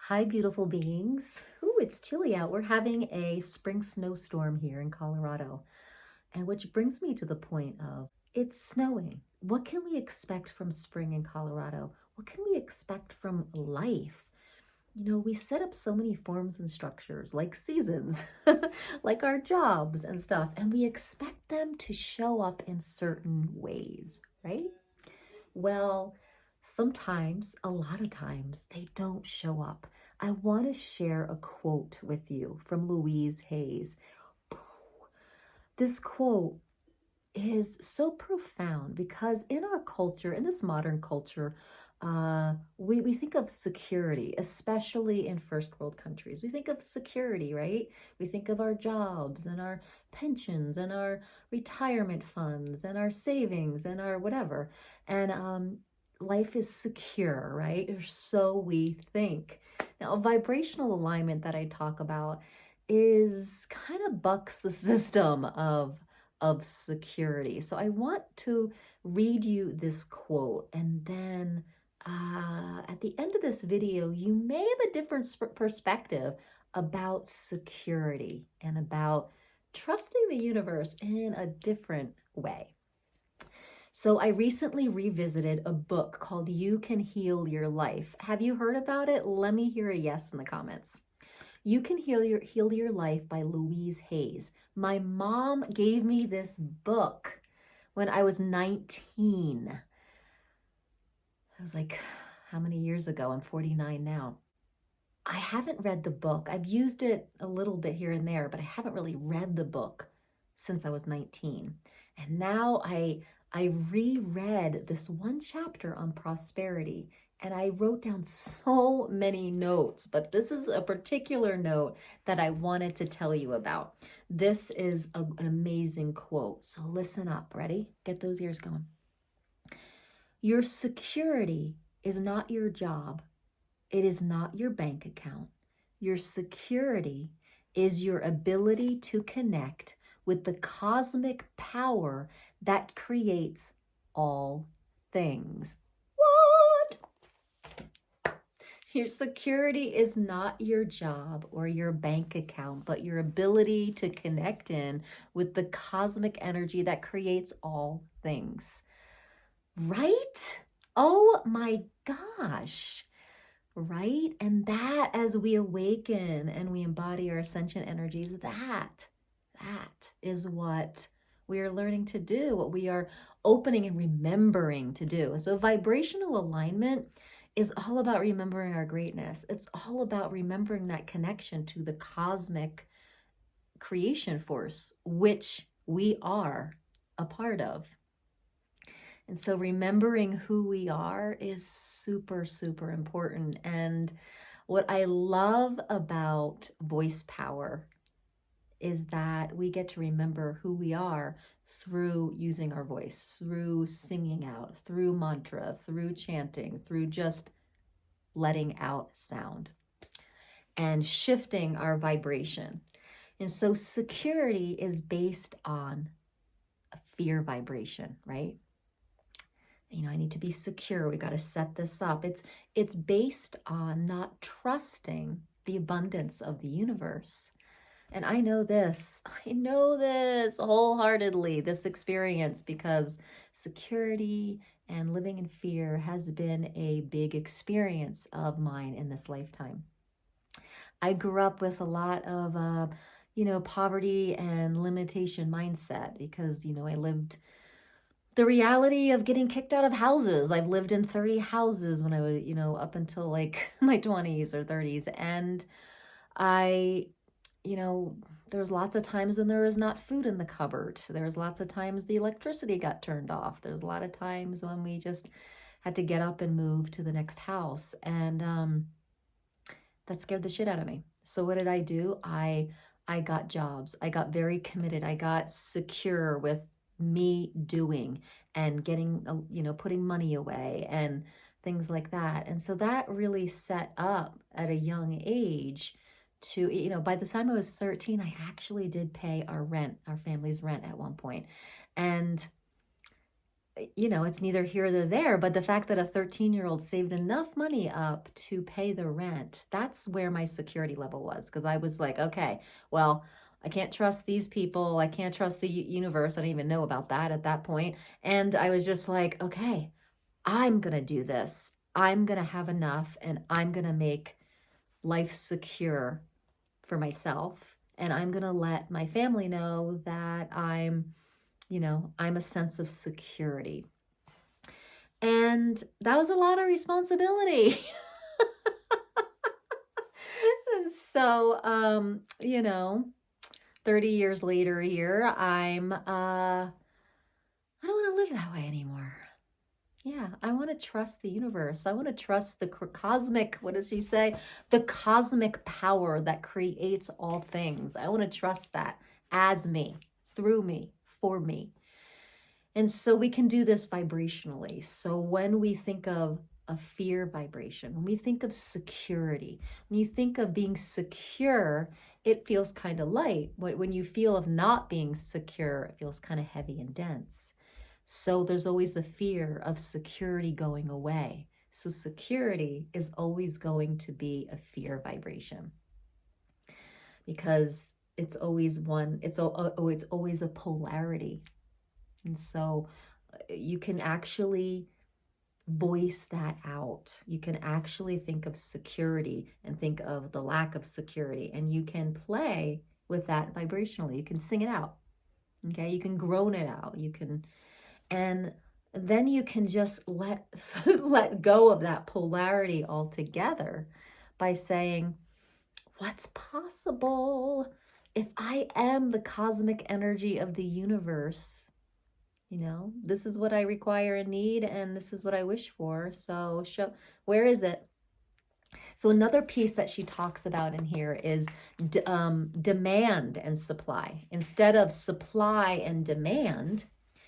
Hi, beautiful beings. Ooh, it's chilly out. We're having a spring snowstorm here in Colorado. And which brings me to the point of it's snowing. What can we expect from spring in Colorado? What can we expect from life? We set up so many forms and structures like seasons, like our jobs and stuff, and we expect them to show up in certain ways, right? Well, sometimes, a lot of times, they don't show up. I want to share a quote with you from Louise Hay's. This quote is so profound because in our culture, in this modern culture, we think of security, especially in first world countries. We think of security, right? We think of our jobs and our pensions and our retirement funds and our savings and our whatever. And life is secure, right? Or so we think. Now, a vibrational alignment that I talk about is kind of bucks the system of security. So I want to read you this quote, and then at the end of this video, you may have a different perspective about security and about trusting the universe in a different way. So I recently revisited a book called You Can Heal Your Life. Have you heard about it? Let me hear a yes in the comments. You Can Heal Your Life by Louise Hay. My mom gave me this book when I was 19. That was like, how many years ago? I'm 49 now. I haven't read the book. I've used it a little bit here and there, but I haven't really read the book since I was 19. And now I reread this one chapter on prosperity, and I wrote down so many notes, but this is a particular note that I wanted to tell you about. This is an amazing quote. So listen up. Ready? Get those ears going. Your security is not your job. It is not your bank account. Your security is your ability to connect with the cosmic power that creates all things. What? Your security is not your job or your bank account, but your ability to connect in with the cosmic energy that creates all things. Right? Oh my gosh. Right? And that, as we awaken and we embody our ascension energies, that is what we are learning to do, what we are opening and remembering to do. So vibrational alignment is all about remembering our greatness. It's all about remembering that connection to the cosmic creation force, which we are a part of. And so remembering who we are is super, super important. And what I love about voice power is that we get to remember who we are through using our voice, through singing out, through mantra, through chanting, through just letting out sound and shifting our vibration. And so security is based on a fear vibration, right? I need to be secure. We got to set this up. It's based on not trusting the abundance of the universe. And I know this wholeheartedly, this experience, because security and living in fear has been a big experience of mine in this lifetime. I grew up with a lot of, poverty and limitation mindset because, I lived the reality of getting kicked out of houses. I've lived in 30 houses when I was, up until like my 20s or 30s. And there was lots of times when there was not food in the cupboard. There was lots of times the electricity got turned off. There's a lot of times when we just had to get up and move to the next house. And that scared the shit out of me. So what did I do? I got jobs. I got very committed. I got secure with me doing and getting, putting money away and things like that. And so that really set up at a young age to, by the time I was 13, I actually did pay our rent, our family's rent at one point. And you know, it's neither here nor there, but the fact that a 13-year-old saved enough money up to pay the rent, that's where my security level was. Because I was like, okay, well, I can't trust these people. I can't trust the universe. I didn't even know about that at that point. And I was just like, okay, I'm going to do this. I'm going to have enough and I'm going to make life secure for myself. And I'm going to let my family know that I'm a sense of security. And that was a lot of responsibility. And so, 30 years later here, I don't want to live that way anymore. Yeah, I want to trust the universe. I want to trust the cosmic, what does she say? The cosmic power that creates all things. I want to trust that as me, through me, for me. And so we can do this vibrationally. So when we think of a fear vibration, when we think of security, when you think of being secure, it feels kind of light. When you feel of not being secure, it feels kind of heavy and dense. So there's always the fear of security going away. So security is always going to be a fear vibration because it's always it's always a polarity. And so you can actually voice that out. You can actually think of security and think of the lack of security, and you can play with that vibrationally. You can sing it out. Okay, you can groan it out. And then you can just let go of that polarity altogether by saying, what's possible if I am the cosmic energy of the universe? This is what I require and need, and this is what I wish for. So where is it? So another piece that she talks about in here is demand and supply. Instead of supply and demand,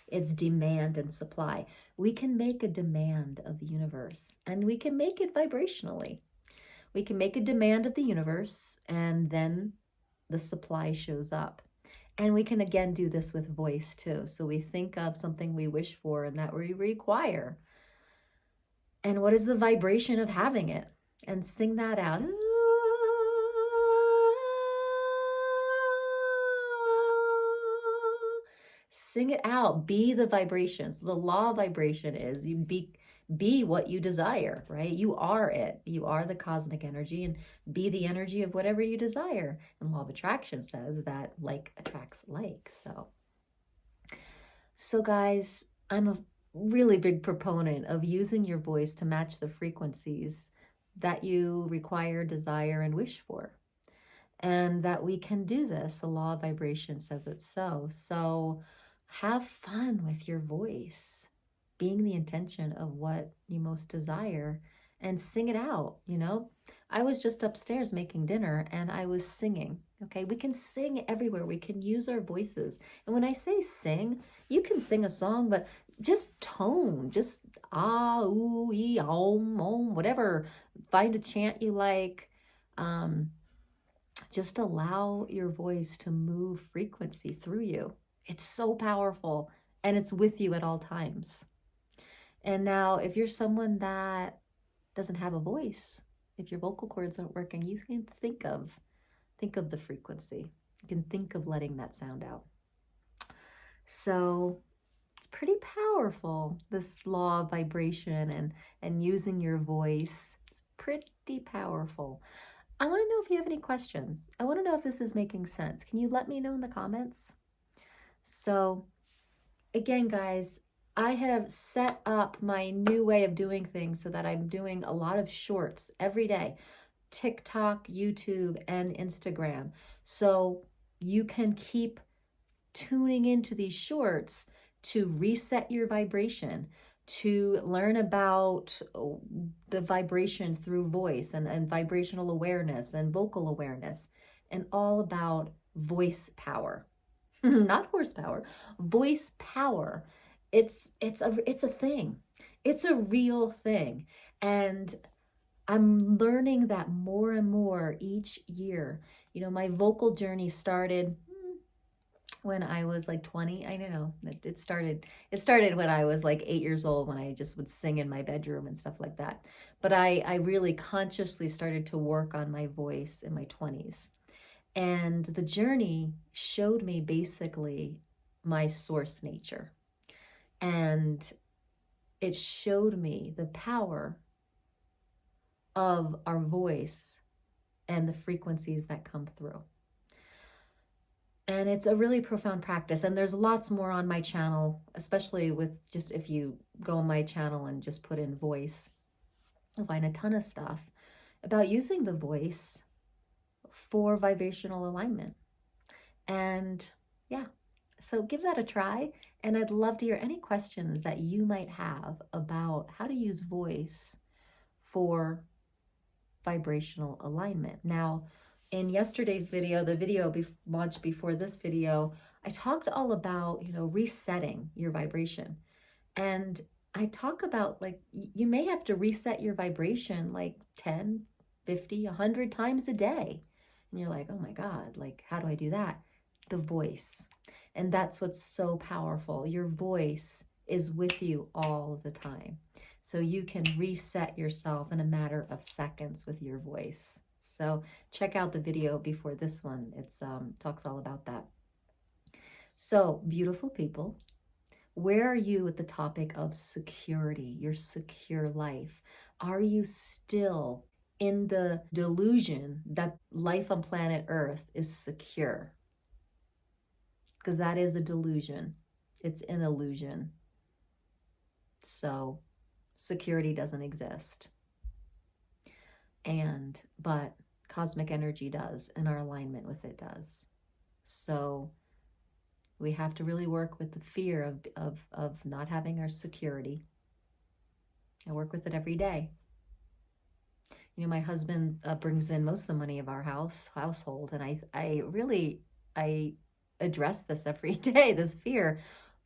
it's demand and supply. We can make a demand of the universe, and we can make it vibrationally. We can make a demand of the universe, and then the supply shows up. And we can again do this with voice too. So we think of something we wish for and that we require. And what is the vibration of having it? And sing that out. Sing it out. Be the vibration. So the law of vibration is you be what you desire, right? You are it. You are the cosmic energy, and be the energy of whatever you desire. And law of attraction says that like attracts like. So guys, I'm a really big proponent of using your voice to match the frequencies that you require, desire, and wish for. And that we can do this. The law of vibration says it's so. So have fun with your voice, being the intention of what you most desire, and sing it out. I was just upstairs making dinner and I was singing. Okay, we can sing everywhere. We can use our voices. And when I say sing, you can sing a song, but just tone, just ah, ooh, ee, om, whatever. Find a chant you like. Just allow your voice to move frequency through you. It's so powerful, and it's with you at all times. And now, if you're someone that doesn't have a voice, if your vocal cords aren't working, you can think of the frequency. You can think of letting that sound out. So it's pretty powerful, this law of vibration and using your voice. It's pretty powerful. I want to know if you have any questions. I want to know if this is making sense. Can you let me know in the comments? So again, guys, I have set up my new way of doing things so that I'm doing a lot of shorts every day, TikTok, YouTube, and Instagram. So you can keep tuning into these shorts to reset your vibration, to learn about the vibration through voice and vibrational awareness and vocal awareness, and all about voice power. Not horsepower, voice power. It's a thing. It's a real thing. And I'm learning that more and more each year. My vocal journey started when I was like 20. I don't know. It started when I was like 8 years old, when I just would sing in my bedroom and stuff like that. But I really consciously started to work on my voice in my 20s. And the journey showed me basically my source nature. And it showed me the power of our voice and the frequencies that come through. And it's a really profound practice. And there's lots more on my channel, especially with just, if you go on my channel and just put in voice, you'll find a ton of stuff about using the voice for vibrational alignment. And yeah, so give that a try. And I'd love to hear any questions that you might have about how to use voice for vibrational alignment. Now, in yesterday's video, the video launched before this video, I talked all about, resetting your vibration. And I talk about, like, you may have to reset your vibration like 10, 50, 100 times a day. And you're like, oh my God, like, how do I do that? The voice. And that's what's so powerful. Your voice is with you all the time. So you can reset yourself in a matter of seconds with your voice. So check out the video before this one. It's talks all about that. So, beautiful people, where are you with the topic of security, your secure life? Are you still in the delusion that life on planet Earth is secure? Because that is a delusion. It's an illusion. So security doesn't exist. But cosmic energy does, and our alignment with it does. So we have to really work with the fear of not having our security, and work with it every day. My husband brings in most of the money of our household, and I address this every day, this fear.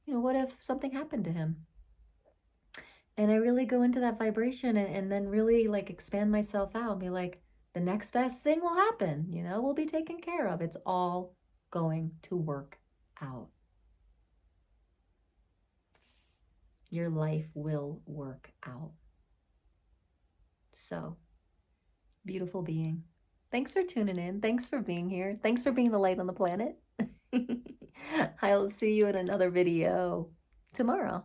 What if something happened to him? And I really go into that vibration and then really like expand myself out and be like, the next best thing will happen, we'll be taken care of. It's all going to work out. Your life will work out. So, beautiful being. Thanks for tuning in. Thanks for being here. Thanks for being the light on the planet. I'll see you in another video tomorrow.